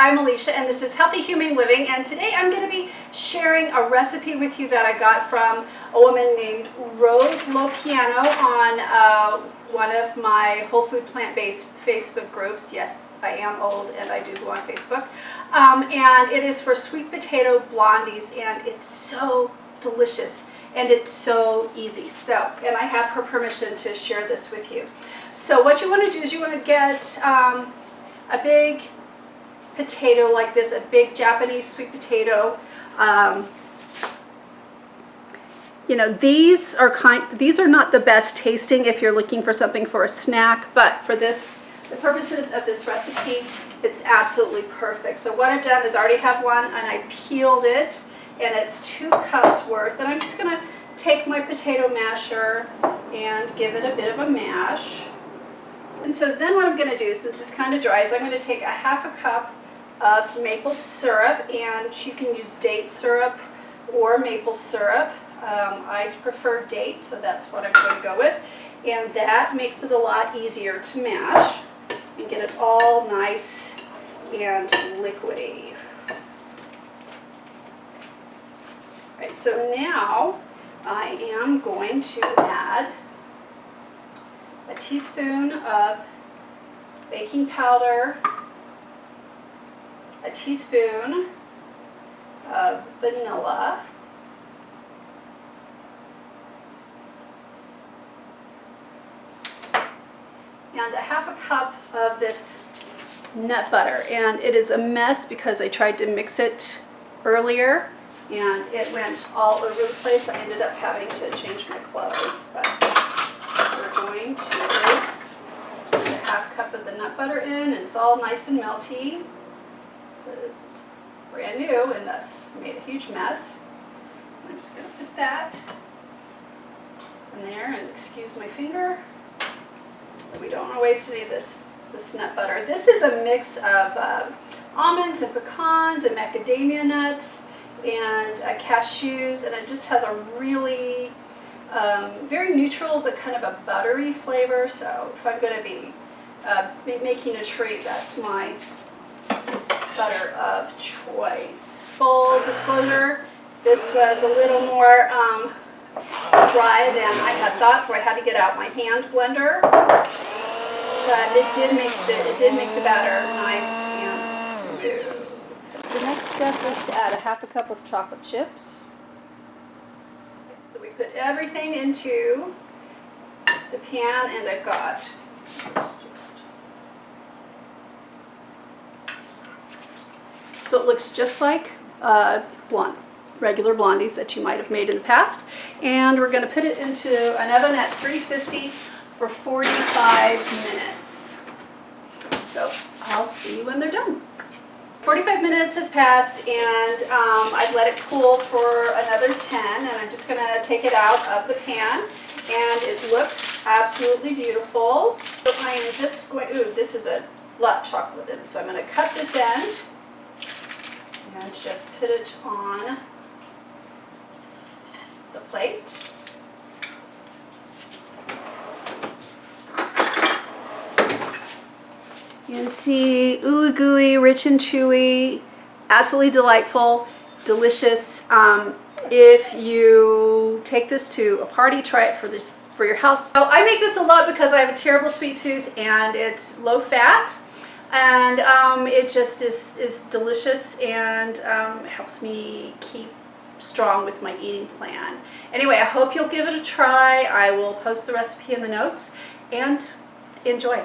I'm Alicia and this is Healthy Humane Living, and today I'm going to be sharing a recipe with you that I got from a woman named Rose LoPiano on one of my whole food plant-based Facebook groups. Yes, I am old and I do go on Facebook. And it is for sweet potato blondies, and it's so delicious and it's so easy. And I have her permission to share this with you. So what you want to do is you want to get a big potato like this, a big Japanese sweet potato. You know, these are not the best tasting if you're looking for something for a snack, but for the purposes of this recipe, it's absolutely perfect. So what I've done is I already have one and I peeled it, and it's 2 cups worth, and I'm just going to take my potato masher and give it a bit of a mash. And so then what I'm going to do, since it's kind of dry, is I'm going to take a 1/2 cup of maple syrup, and you can use date syrup or maple syrup. I prefer date, so that's what I'm going to go with. And that makes it a lot easier to mash and get it all nice and liquidy. Right, so now I am going to add a teaspoon of baking powder, a teaspoon of vanilla, and a 1/2 cup of this nut butter. And it is a mess because I tried to mix it earlier and it went all over the place. I ended up having to change my clothes, but we're going to put a 1/2 cup of the nut butter in, and it's all nice and melty. It's brand new and thus made a huge mess. I'm just going to put that in there, and excuse my finger. But we don't want to waste any of this nut butter. This is a mix of almonds and pecans and macadamia nuts and cashews, and it just has a really very neutral but kind of a buttery flavor. So if I'm going to be making a treat, that's my butter of choice. Full disclosure, this was a little more dry than I had thought, so I had to get out my hand blender. But it did make the batter nice and smooth. The next step is to add a 1/2 cup of chocolate chips. So we put everything into the pan, and I've got so it looks just like regular blondies that you might have made in the past. And we're going to put it into an oven at 350 for 45 minutes. So I'll see you when they're done. 45 minutes has passed, and I've let it cool for another 10, and I'm just going to take it out of the pan, and it looks absolutely beautiful. So I am just going, this is a lot of chocolate in it, so I'm going to cut this end and just put it on the plate. And see, ooey gooey, rich and chewy, absolutely delightful, delicious. If you take this to a party, try it for your house. So I make this a lot because I have a terrible sweet tooth, and it's low fat, and it just is delicious, and helps me keep strong with my eating plan. Anyway, I hope you'll give it a try. I will post the recipe in the notes, and enjoy.